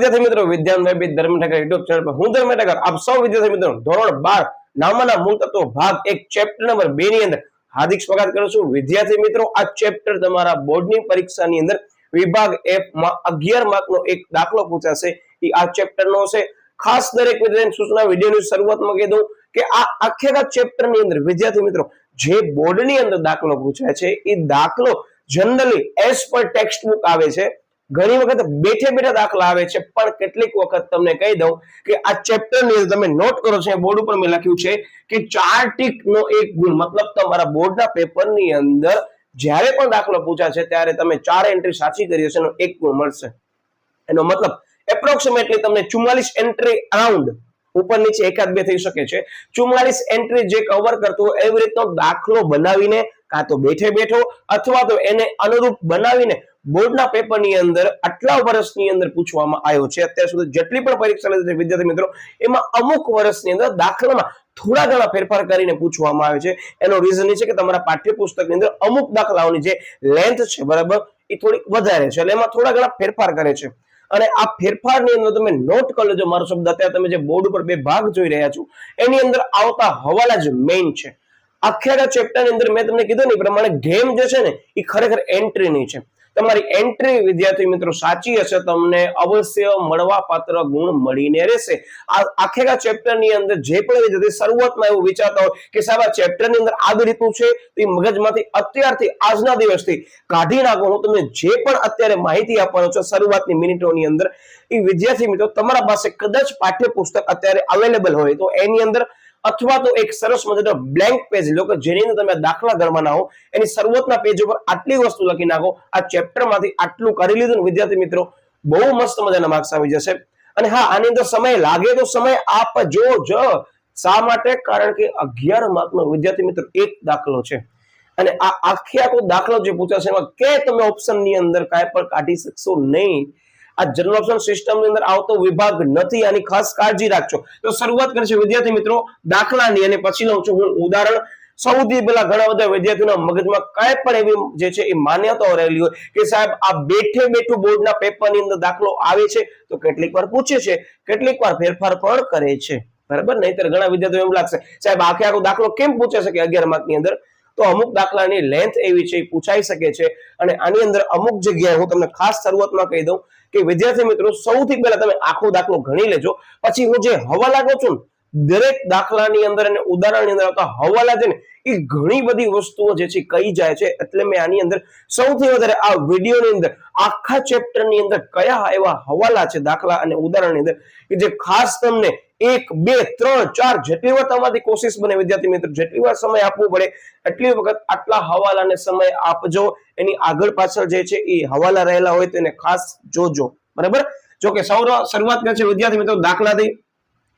વિદ્યાર્થી મિત્રો, વિદ્યાન web with ધર્મ ઠાકર યુટ્યુબ ચેનલ પર હું ધર્મ ઠાકર આપ સૌ વિદ્યાર્થી મિત્રો ધોરણ 12 નામના મૂળ તત્વો ભાગ 1 ચેપ્ટર નંબર 2 ની અંદર હાર્દિક સ્વાગત કરું છું। વિદ્યાર્થી મિત્રો, આ ચેપ્ટર તમારા બોર્ડની પરીક્ષાની અંદર વિભાગ F માં 11 માર્કનો એક દાખલો પૂછાશે। એ આ ચેપ્ટરનો છે। ખાસ દરેક વિદ્યાર્થીને સૂચના વિડિયોની શરૂઆતમાં કહી દઉં કે આ આખા ચેપ્ટરની અંદર વિદ્યાર્થી મિત્રો જે બોર્ડની અંદર દાખલો પૂછાય છે એ દાખલો generally as per text book આવે છે। ઘણી વખત બેઠે બેઠા દાખલા આવે છે, પણ કેટલીક વખત તમને કહી દઉં કે આ ચેપ્ટરની અંદર તમે નોટ કરો છો, બોર્ડ ઉપર મેં લખ્યું છે કે 4 ટીક નો એક ગુણ, મતલબ તમારા બોર્ડના પેપરની અંદર જ્યારે પણ દાખલો પૂછાશે ત્યારે તમે 4 એન્ટ્રી સાચી કરી હશે એનો 1 ગુણ મળશે। એનો મતલબ એપ્રોક્સિમેટલી તમને 44 એન્ટ્રી અરાઉન્ડ ઉપર નીચે એકાદ બે થઈ શકે છે, 44 એન્ટ્રી જે કવર કરતો હોય એવી રીતનો દાખલો બનાવીને કાં તો બેઠે બેઠો અથવા તો એને અનુરૂપ બનાવીને બોર્ડના પેપરની અંદર આટલા વર્ષની અંદર પૂછવામાં આવ્યો છે। અત્યાર સુધી જેટલી પણ પરીક્ષા લીધી છે વિદ્યાર્થી મિત્રો, એમાં અમુક વર્ષની અંદર દાખલામાં થોડા ઘણા ફેરફાર કરીને પૂછવામાં આવે છે। એનો રીઝન એ છે કે તમારા પાઠ્યપુસ્તકની અંદર અમુક દાખલાઓની જે લેન્થ છે બરાબર એ થોડીક વધારે છે, એટલે એમાં થોડા ઘણા ફેરફાર કરે છે। અને આ ફેરફારની અંદર તમે નોટ કરી લેજો મારો શબ્દ, અત્યારે તમે જે બોર્ડ ઉપર બે ભાગ જોઈ રહ્યા છો એની અંદર આવતા હવાલા જ મેઇન છે। આખા ચેપ્ટરની અંદર મેં તમને કીધું ને એ પ્રમાણે ગેમ જે છે ને એ ખરેખર એન્ટ્રીની છે। તમારી એન્ટ્રી વિદ્યાર્થી મિત્રો સાચી હશે તમને અવશ્ય મળવા પાત્ર ગુણ મળીને રહેશે। આ આખા ચેપ્ટરની અંદર જે પણ વિદ્યાર્થી શરૂઆતમાં એવું વિચારતા હોય કે સાહેબ આ ચેપ્ટરની અંદર આ રીતનું છે, એ મગજમાંથી અત્યારથી આજના દિવસથી કાઢી નાખો। હું તમને જે પણ અત્યારે માહિતી આપવાનો છું શરૂઆતની મિનિટોની અંદર, એ વિદ્યાર્થી મિત્રો તમારા પાસે કદાચ પાઠ્યપુસ્તક અત્યારે અવેલેબલ હોય તો એની અંદર અથવા તો એક સરસ મજાનો બ્લેન્ક પેજ લો કે જેની અંદર તમે દાખલા ગણવાના હો, એની શરૂઆતના પેજ ઉપર આટલી વસ્તુ લખી નાખો, આ ચેપ્ટરમાંથી આટલું કરી લીધું ને વિદ્યાર્થી મિત્રો બહુ મસ્ત મજાના માર્ક્સ આવી જશે। અને હા, આની અંદર સમય લાગે તો સમય આપજો જ। શા માટે? કારણ કે 11 માર્કનો વિદ્યાર્થી મિત્રો એક દાખલો છે અને આ આખો દાખલો જે પૂછાશે એમાં કે તમે ઓપ્શનની અંદર કાંઈ પણ કાઢી શકશો નહીં। આ જનરલ ઓપ્શન સિસ્ટમની અંદર આવતો વિભાગ નથી, આની ખાસ કાળજી રાખજો। તો શરૂઆત કરીશું વિદ્યાર્થી મિત્રો દાખલાની, અને પછી લઉં છું હું ઉદાહરણ। સૌથી પહેલા ઘણા બધા વિદ્યાર્થીઓના મગજમાં કાંઈ પણ એવી જે છે એ માન્યતાઓ રહેલી હોય કે સાહેબ આ બેઠે બેઠું બોર્ડના પેપરની અંદર દાખલો આવે છે તો કેટલીક વાર પૂછે છે, કેટલીક વાર ફેરફાર પણ કરે છે, બરાબર? નહીતર ઘણા વિદ્યાર્થીઓ એમ લાગશે સાહેબ આખો દાખલો કેમ પૂછે છે કે 11 માર્કની અંદર? તો અમુક દાખલાની લેન્થ એવી છે એ પૂછાઈ શકે છે, અને આની અંદર અમુક જગ્યાએ હું તમને ખાસ શરૂઆતમાં કહી દઉં કે વિદ્યાર્થી મિત્રો સૌથી પહેલા તમે આખો દાખલો ગણી લેજો, પછી હું જે હવાલા કહું છું દરેક દાખલાની અંદર અને ઉદાહરણની અંદર આવતા હવાલા છે ને એ ઘણી બધી વસ્તુઓ જે છે કહી જાય છે। એટલે મેં આની અંદર સૌથી વધારે આ વિડીયોની અંદર આખા ચેપ્ટરની અંદર કયા એવા હવાલા છે દાખલા અને ઉદાહરણની અંદર કે જે ખાસ તમને 1 2 3 4 જેટલી વાર તમારી કોશિશ બને વિદ્યાર્થી મિત્રો, જેટલી વાર સમય આપવો પડે એટલી વખત આટલા હવાલાને સમય આપજો। એની આગળ પાછળ જે છે એ હવાલા રહેલા હોય તેને ખાસ જોજો, બરાબર? જો કે શરૂઆત કરે છે વિદ્યાર્થી મિત્રો દાખલાથી।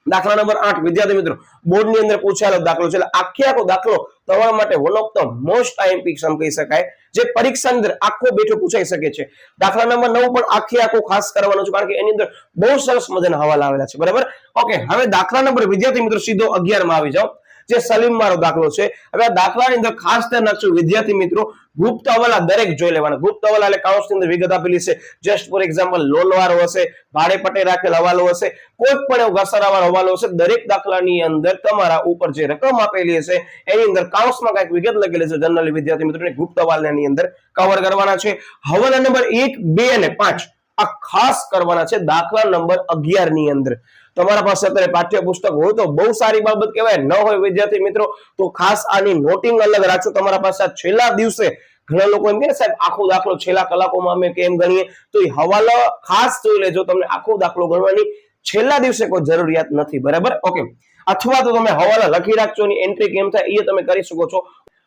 દાખલા નંબર 8 વિદ્યાર્થી મિત્રો બોર્ડની અંદર પૂછાયેલો દાખલો છે, એટલે આખો દાખલો તમારા માટે one of the most IMP sum કહી શકાય, જે પરીક્ષાની અંદર આખો બેઠો પૂછાઈ શકે છે। દાખલા નંબર 9 પણ આખો ખાસ કરવાનો છે કારણ કે એની અંદર બહુ સરસ મજાના હવાલા આવેલા છે, બરાબર? ઓકે, હવે દાખલા નંબર વિદ્યાર્થી મિત્રો સીધો 11 માં આવી જાઓ, જે સલીમ મારો દાખલો છે। હવે આ દાખલાની અંદર ખાસ ધ્યાન રાખજો વિદ્યાર્થી મિત્રો, ગુપ્ત હવાલા દરેક જોઈ લેવાના। ગુપ્ત હવાલા એટલે કાઉન્સની અંદર વિગત આપેલી છે, જસ્ટ ફોર એક્ઝામ્પલ લોન વાળો હશે, ભાડે પટ્ટે રાખેલ હવાલો હશે, કોઈ પણ એવો ઘસારાવાળો હવાલો હશે, દરેક દાખલાની અંદર તમારા ઉપર જે રકમ આપેલી હશે એની અંદર કાઉન્સમાં કઈક વિગત લખેલી છે જનરલી વિદ્યાર્થી મિત્રોને ગુપ્ત હવાલાની અંદર કવર કરવાના છે। હવાલા નંબર 1 2 અને 5 આ ખાસ કરવાના છે દાખલા નંબર 11 ની અંદર। તમારા પાસે અત્યારે પાઠ્યપુસ્તક હોય તો બહુ સારી બાબત કહેવાય, ન હોય વિદ્યાર્થી મિત્રો તો ખાસ આની નોટિંગ અલગ રાખજો તમારા પાસે। છેલ્લા દિવસે ઘણા લોકો એમ કહે સાહેબ આખો દાખલો છેલ્લા કલાકોમાં અમે કેમ ગણીએ, તો એ હવાલો ખાસ જોઈ લેજો, તમને આખો દાખલો ગણવાની છેલ્લા દિવસે કોઈ જરૂરિયાત નથી, બરાબર? ઓકે, અથવા તો તમે હવાલા લખી રાખજો, એની એન્ટ્રી કેમ થાય એ તમે કરી શકો છો।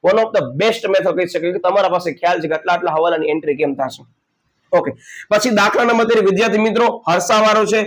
One of the best method કહી શકાય કે તમારા પાસે ખ્યાલ છે કે આટલા હવાલાની એન્ટ્રી કેમ થશે। ઓકે, પછી દાખલા નંબર 13 વિદ્યાર્થી મિત્રો હર્ષાવાળો છે।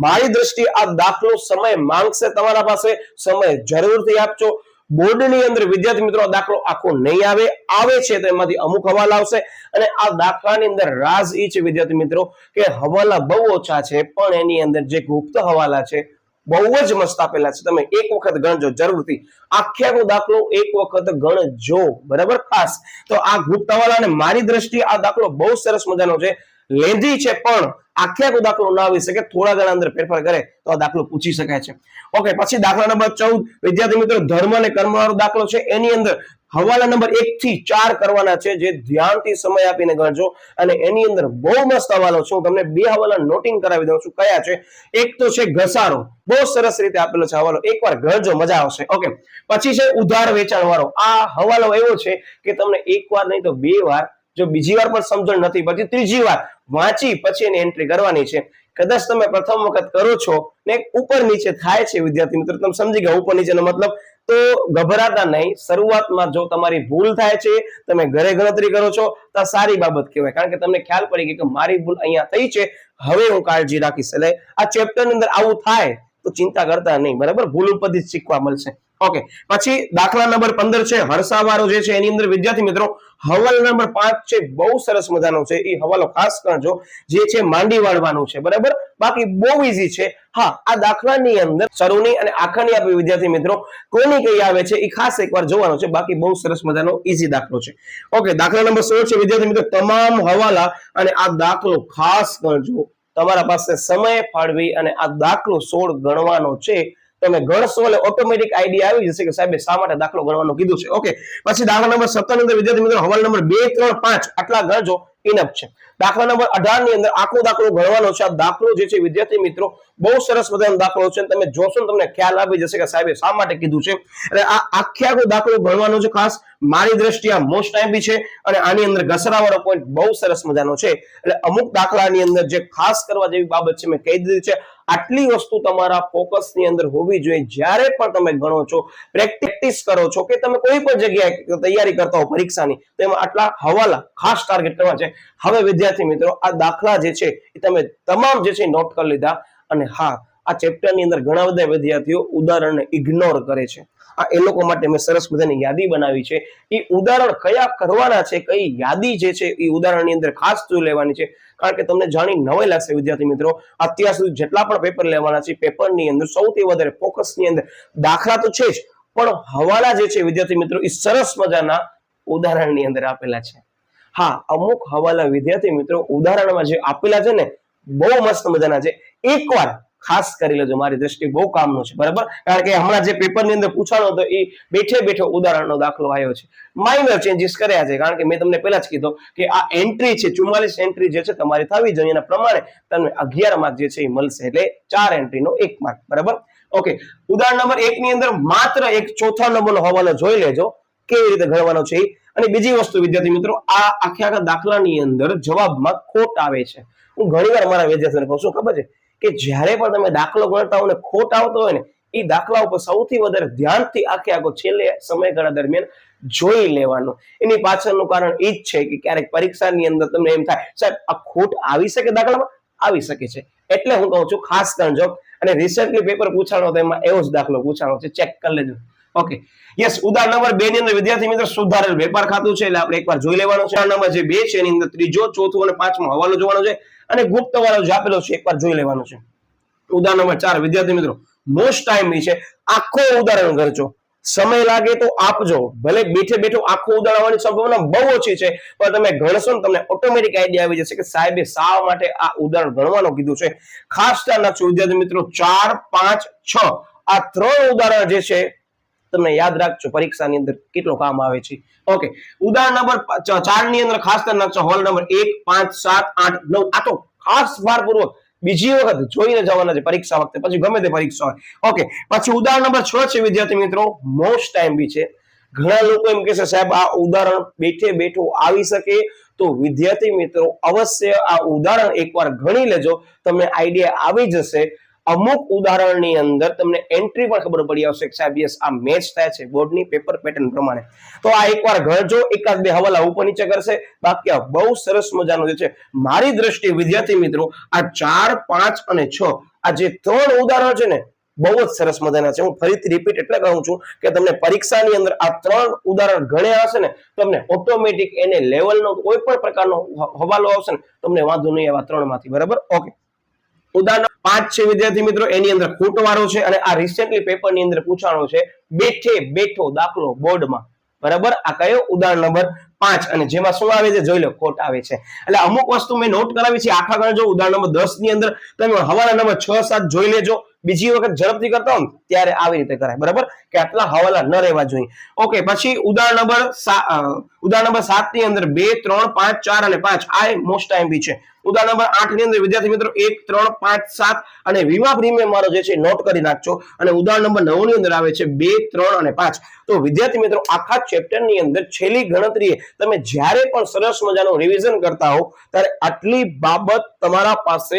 મારી દ્રષ્ટિએ આ દાખલો સમય માંગશે, તમારા પાસે સમય જરૂરથી આપજો। બોર્ડની અંદર વિદ્યાર્થી મિત્રો આ દાખલો આખો નહીં આવે છે તો એમાંથી અમુક હવાલા આવશે, અને આ દાખલાની અંદર રાજ એ છે વિદ્યાર્થી મિત્રો કે હવાલા બહુ ઓછા છે, પણ એની અંદર જે ગુપ્ત હવાલા છે બહુ જ મસ્ત આપેલા છે। તમે એક વખત ગણજો જરૂરથી, આખો દાખલો એક વખત ગણજો, બરાબર? ખાસ તો આ ગુપ્ત હવાલા, અને મારી દ્રષ્ટિએ આ દાખલો બહુ સરસ મજાનો છે, લેન્ધી છે, પણ આખે આખો દાખલો ના આવી શકે, થોડા ઘણા અંદર ફેરફાર કરે તો આ દાખલો પૂછી શકાય છે. ઓકે, પછી દાખલા નંબર 14 વિદ્યાર્થી મિત્રો ધર્મ અને કર્મ વાળો દાખલો છે. એની અંદર હવાલા નંબર 1 થી 4 કરવાના છે, જે ધ્યાનથી સમય આપીને ગણજો. અને એની અંદર બહુ મસ્ત હવાલો છે, હું તમને બે હવાલા નોટિંગ કરાવી દઉં છું. કયા છે? એક તો છે ઘસારો, બહુ સરસ રીતે આપેલો છે હવાલો, એકવાર ગણજો, મજા આવશે. ઓકે, પછી છે ઉધાર વેચાણ વાળો. આ હવાલો એવો છે કે તમને એકવાર નહીં તો બે વાર, જો બીજી વાર પણ સમજણ નથી પછી ત્રીજી વાર વાંચી પછી એની એન્ટ્રી કરવાની છે. કદાચ તમે પ્રથમ વખત કરો છો ને ઉપર નીચે થાય છે વિદ્યાર્થી મિત્રો, તમે સમજી ગયા ઉપર નીચેનો મતલબ, તો ગભરાતા નહીં. શરૂઆતમાં જો તમારી ભૂલ થાય છે, તમે ઘરે ગણતરી કરો છો તો સારી બાબત કહેવાય, કારણ કે તમને ખ્યાલ પડી ગઈ કે મારી ભૂલ અહીંયા થઈ છે, હવે હું કાળજી રાખીશ. એટલે આ ચેપ્ટરની અંદર આવું થાય તો ચિંતા કરતા નહીં, બરાબર? ભૂલ ઉપરથી શીખવા મળશે. ઓકે, પછી દાખલા નંબર 15 છે હરસાવાળો જે છે. એની અંદર વિદ્યાર્થી મિત્રો હવાલો નંબર 5 છે, બહુ સરસ મજાનો છે. એ હવાલો ખાસ કરજો, જે છે માંડી વાળવાનું છે, બરાબર? બાકી બહુ ઈઝી છે. હા, આ દાખલાની અંદર શરૂની અને આખાની આપી વિદ્યાર્થી મિત્રો કોની કઈ આવે છે એ ખાસ એકવાર જોવાનું છે. બાકી બહુ સરસ મજાનો ઈઝી દાખલો છે. ઓકે, દાખલા નંબર 16 છે વિદ્યાર્થી મિત્રો તમામ હવાલા, અને આ દાખલો ખાસ કરજો, તમારા પાસે સમય ફાળવી અને આ દાખલો 16 ગણવાનો છે. તમે ગણશો એટલે ઓટોમેટિક આઈડિયા આવી જશે કે સાહેબ શા માટે દાખલો ગણવાનું કીધું છે. ઓકે, પછી દાખલા નંબર 17 ની અંદર વિદ્યાર્થી મિત્રો હવાલા નંબર 2, 3, 5 આટલા ગણજો, ઇનફ છે. દાખલા નંબર 18 ની અંદર આખો દાખલો ગણવાનો છે. આ દાખલો જે છે વિદ્યાર્થી મિત્રો બહુ સરસ મજાનો દાખલો છે, તમે જોશો તમને ખ્યાલ આવી જશે કે સાહેબ શા માટે કીધું છે. એટલે આ આખે આખો દાખલો ગણવાનો છે. ખાસ મારી દ્રષ્ટિએ આ મોસ્ટ ટાઈમ છે, અને આની અંદર ઘસરાવાળો પોઈન્ટ બહુ સરસ મજાનો છે. એટલે અમુક દાખલાની અંદર જે ખાસ કરવા જેવી બાબત છે મેં કહી દીધી છે. આટલી વસ્તુ તમારા ફોકસની અંદર હોવી જોઈએ. જ્યારે પણ તમે ગણો છો, પ્રેક્ટિસ કરો છો, કે તમે કોઈ પણ જગ્યાએ તૈયારી કરતા હો પરીક્ષાની, તો એમાં આટલા હવાલા ખાસ ટાર્ગેટ કરવા છે. હવે વિદ્યાર્થી મિત્રો આ દાખલા જે છે એ તમે તમામ જે છે નોટ કરી લીધા. અને હા, આ ચેપ્ટરની અંદર ઘણા બધા વિદ્યાર્થીઓ ઉદાહરણને ઇગ્નોર કરે છે. આ એ લોકો માટે મેં સરસ મજાની યાદી બનાવી છે. એ ઉદાહરણ કયા કરવાના છે, કઈ યાદી જે છે એ ઉદાહરણની અંદર ખાસ જોઈ લેવાની છે. કારણ કે તમને જાણી નવાઈ લાગશે વિદ્યાર્થી મિત્રો, અત્યાર સુધી જેટલા પણ પેપર લેવાના છે, પેપરની અંદર સૌથી વધારે ફોકસની અંદર દાખલા તો છે જ, પણ હવાલા જે છે વિદ્યાર્થી મિત્રો એ સરસ મજાના ઉદાહરણની અંદર આપેલા છે. હા, અમુક હવાલા વિદ્યાર્થી મિત્રો ઉદાહરણમાં જે આપેલા છે ને બહુ મસ્ત મજાના છે. એકવાર ખાસ કરી લેજો, મારી દ્રષ્ટિએ બહુ કામનું છે, બરાબર? કારણ કે હમણાં જે પેપરની અંદર પૂછાણો હતો એ બેઠે બેઠો ઉદાહરણનો દાખલો આવ્યો છે. માઇનર ચેન્જીસ કર્યા છે, કારણ કે મેં તમને પહેલા જ કીધું કે આ એન્ટ્રી છે 44 એન્ટ્રી જે છે તમારી થવી જોઈએ, એના પ્રમાણે તમને 11 માર્ક જે છે એ મળશે. એટલે 4 એન્ટ્રીનો 1 માર્ક, બરાબર? ઓકે, ઉદાહરણ નંબર 1 ની અંદર માત્ર એક ચોથા નંબરનો હવાલો જોઈ લેજો કેવી રીતે ગણવાનો છે. અને બીજી વસ્તુ વિદ્યાર્થી મિત્રો, આ આખા દાખલાની અંદર જવાબમાં ખોટ આવે છે. હું ઘણીવાર મારા વિદ્યાર્થીઓને કહું છું, ખબર છે કે જ્યારે પણ તમે દાખલો ગણતા હો ને ખોટ આવતો હોય ને, એ દાખલા ઉપર સૌથી વધારે ધ્યાનથી આખો છેલ્લે સમયગાળા દરમિયાન જોઈ લેવાનું. એની પાછળનું કારણ એ જ છે કે ક્યારેક પરીક્ષાની અંદર તમને એમ થાય સાહેબ આ ખોટ આવી શકે, દાખલામાં આવી શકે છે. એટલે હું કહું છું ખાસ કરજો. અને રિસેન્ટલી પેપર પૂછાણો તો એમાં એવો જ દાખલો પૂછાણો છે, ચેક કરી લેજો. Okay, yes. ઉદાહરણ નંબર 2 ની અંદર વિદ્યાર્થી મિત્રો સુધારેલ વેપાર ખાતું છે, એટલે આપણે એકવાર જોઈ લેવાનું છે. ઉદાહરણ નંબર જે 2 છે એની અંદર ત્રીજો, ચોથો અને પાંચમો હવાલો જોવાનો છે, અને ગુપ્ત વાળો જે આપેલો છે એકવાર જોઈ લેવાનો છે. ઉદાહરણ નંબર 4 વિદ્યાર્થી મિત્રો મોસ્ટ ટાઈમ છે, આખો ઉદાહરણ કરજો. સમય લાગે તો આપજો, ભલે બેઠે બેઠો આખો ઉદાહરણ આવવાની સંભાવના બહુ ઓછી છે, પણ તમે ગણશો ને તમને ઓટોમેટિક આઈડિયા આવી જશે કે સાહેબે શા માટે આ ઉદાહરણ ગણવાનું કીધું છે. ખાસ ધ્યાન રાખજો વિદ્યાર્થી મિત્રો, 4, 5, 6 આ 3 ઉદાહરણ જે છે તમને યાદ રાખજો પરીક્ષાની અંદર કેટલો કામ આવે છે. ઓકે, ઉદાહરણ નંબર 4 ની અંદર ખાસ ધ્યાન રાખજો હોલ નંબર 1, 5, 7, 8, 9 આ તો ખાસ ભારપૂર્વક બીજી વખત જોઈને જવાના છે પરીક્ષા વખતે, પછી ગમે તે પરીક્ષા હોય. ઓકે, પછી ઉદાહરણ નંબર 6 છે વિદ્યાર્થી મિત્રો મોસ્ટ ટાઈમ બી છે. ઘણા લોકો એમ કહેશે સાહેબ આ ઉદાહરણ બેઠે બેઠું આવી શકે, તો વિદ્યાર્થી મિત્રો અવશ્ય આ ઉદાહરણ એકવાર ગણી લેજો, તમને આઈડિયા આવી જશે. અમુક ઉદાહરણની અંદર તમને એન્ટ્રી પણ ખબર પડી આવશે કે સાહેબ યસ આ મેચ થાય છે બોર્ડની પેપર પેટર્ન પ્રમાણે. તો આ એકવાર ગણજો, એકાદ બે હવાલા ઉપર નીચે કરશે, બાકી આ બહુ સરસ મજાનું જે છે મારી દ્રષ્ટિએ વિદ્યાર્થી મિત્રો આ 4, 5 અને 6 આ જે 3 ઉદાહરણ છે ને બહુ જ સરસ મજાના છે. હું ફરીથી રિપીટ એટલે કહું છું કે તમને પરીક્ષાની અંદર આ 3 ઉદાહરણ ગણ્યા હશે ને, તમને ઓટોમેટિક એને લેવલનો કોઈ પણ પ્રકારનો હવાલો આવશે ને તમને વાંધો નહીં આવા 3 માંથી, બરાબર? ઓકે, ઉદાહરણ 5 છે વિદ્યાર્થી મિત્રો એની અંદર ખૂટવાળો છે, અને આ રિસેન્ટલી પેપર ની અંદર પૂછાણો છે બેઠે બેઠો દાખલો બોર્ડમાં, બરાબર? આ કયો ઉદાહરણ નંબર 5 અને જેમાં શું આવે છે જોઈ લો ખોટ આવે છે. એટલે અમુક વસ્તુ મેં નોટ કરાવી છે આખા ગણ. જો ઉદાહરણ નંબર 10 ની અંદર તમે હવાલા નંબર 6 7 જોઈ લેજો. બીજી વખત ઝડપથી કરતા હો ત્યારે આવી રીતે કરાય, બરાબર, કે આટલા હવાલા ન રહેવા જોઈએ. ઓકે, પછી ઉદાહરણ નંબર 7 ની અંદર 2 3 5 4 અને 5 આ મોસ્ટ ટાઈમ છે. ઉદાહરણ નંબર 8 ની અંદર વિદ્યાર્થી મિત્રો 1 3 5 7 અને વીમા પ્રીમિયમ મારો જે છે નોટ કરી નાખજો. અને ઉદાહરણ નંબર 9 ની અંદર આવે છે 2 3 અને 5. તો વિદ્યાર્થી મિત્રો આખા ચેપ્ટર ની અંદર છેલ્લી ગણતરીએ તમે જ્યારે પણ સરસ મજાનું રિવિઝન કરતા હો ત્યારે આટલી બાબત તમારા પાસે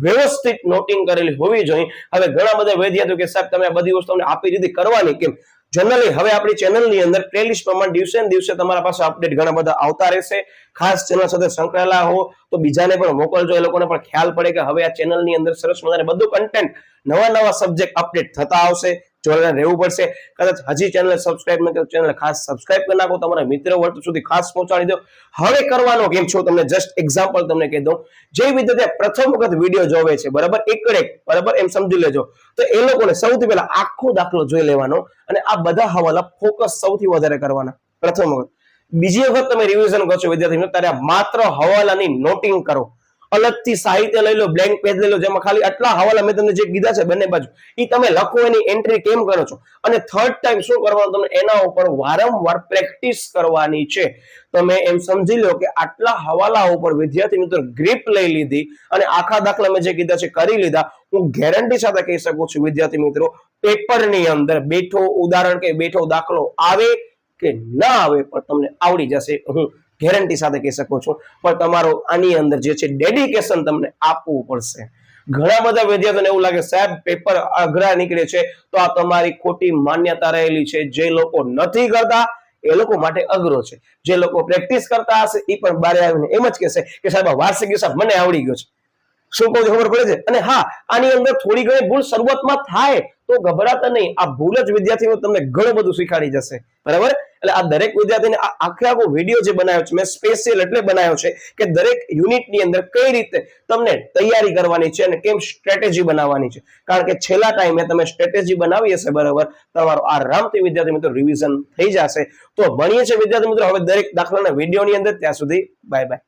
વ્યવસ્થિત નોટિંગ કરેલી હોવી જોઈએ. હવે ઘણા બધા વિદ્યાર્થીઓ કે સાહેબ તમે આ બધી વસ્તુ અમને આપી દીધી, કરવાની કેમ? જનરલી હવે આપણી ચેનલની અંદર પ્લેલિસ્ટ પ્રમાણે દિવસે ને દિવસે તમારા પાસે અપડેટ ઘણા બધા આવતા રહેશે. ખાસ ચેનલ સાથે સંકળાયેલા હો તો બીજાને પણ મોકલજો, એ લોકોને પણ ખ્યાલ પડે કે હવે આ ચેનલની અંદર સરસ મજાને બધું કન્ટેન્ટ, નવા સબ્જેક્ટ અપડેટ થતા આવશે. જોડાઈને રહેવું પડશે. કદાચ હજી ચેનલ સબસ્ક્રાઇબ ન કરો, ચેનલ ખાસ સબસ્ક્રાઇબ કરી નાખો, તમારા મિત્રો વર્ગ સુધી ખાસ પહોંચાડી દો. હવે કરવાનો કેમ છો તમને જસ્ટ એક્ઝામ્પલ તમને કહી દઉં. જે વિદ્યાર્થી પ્રથમ વખત વિડીયો જોવે છે, બરાબર, એક બરાબર એમ સમજી લેજો, તો એ લોકોને સૌથી પહેલા આખો દાખલો જોઈ લેવાનો અને આ બધા હવાલા ફોકસ સૌથી વધારે કરવાના પ્રથમ વખત. બીજી વખત તમે રિવિઝન કરશો વિદ્યાર્થી મિત્રો ત્યારે માત્ર હવાલાની નોટિંગ કરો. અલગથી સાહિત્ય લઈ લો, બ્લેન્ક પેજ લઈ લો, જેમાં ખાલી આટલા હવાલા મેં તમને જે કીધા છે બંને બાજુ એ તમે લખો, એની એન્ટ્રી કેમ કરો છો. અને થર્ડ ટાઈમ શું કરવાનું, તમને એના ઉપર વારંવાર પ્રેક્ટિસ કરવાની છે. તમે એમ સમજી લો કે આટલા હવાલા ઉપર વિદ્યાર્થી મિત્રો ગ્રીપ લઈ લીધી અને આખા દાખલા મેં જે કીધા છે કરી લીધા. હું ગેરંટી સાથે કહી શકું છું વિદ્યાર્થી મિત્રો પેપરની અંદર બેઠો ઉદાહરણ કે બેઠો દાખલો આવે કે ના આવે પણ તમને આવડી જશે. હું ગેરંટી સાથે કહી શકું છું. પણ તમારો આની અંદર જે છે ડેડિકેશન તમને આપવું પડશે. ઘણા બધા વિદ્યાર્થીઓને એવું લાગે સાહેબ પેપર અઘરા નીકળે છે, તો આ તમારી ખોટી માન્યતા રહેલી છે. જે લોકો નથી કરતા એ લોકો માટે અઘરો છે. જે લોકો પ્રેક્ટિસ કરતા હશે એ પણ બારે આવીને એમ જ કહેશે કે સાહેબ વાર્ષિક હિસાબ મને આવડી ગયો છે. શું કહું ખબર પડે છે? અને હા, આની અંદર થોડી ઘણી ભૂલ શરૂઆતમાં થાય તો ગભરાતા નહીં. આ ભૂલ જ વિદ્યાર્થીઓ તમને ઘણું બધું શીખવાડી જશે, બરાબર. એટલે આ દરેક વિદ્યાર્થીને આખો વિડીયો જે બનાવ્યો છે મેં સ્પેશિયલ એટલે બનાવ્યો છે કે દરેક યુનિટની અંદર કઈ રીતે તમને તૈયારી કરવાની છે અને કેમ સ્ટ્રેટેજી બનાવવાની છે. કારણ કે છેલ્લા ટાઈમે તમે સ્ટ્રેટેજી બનાવી હશે, બરાબર, તમારો આરામથી વિદ્યાર્થી મિત્રો રિવિઝન થઈ જશે. તો ભણીએ છીએ વિદ્યાર્થી મિત્રો હવે દરેક દાખલાના વિડીયોની અંદર. ત્યાં સુધી બાય બાય.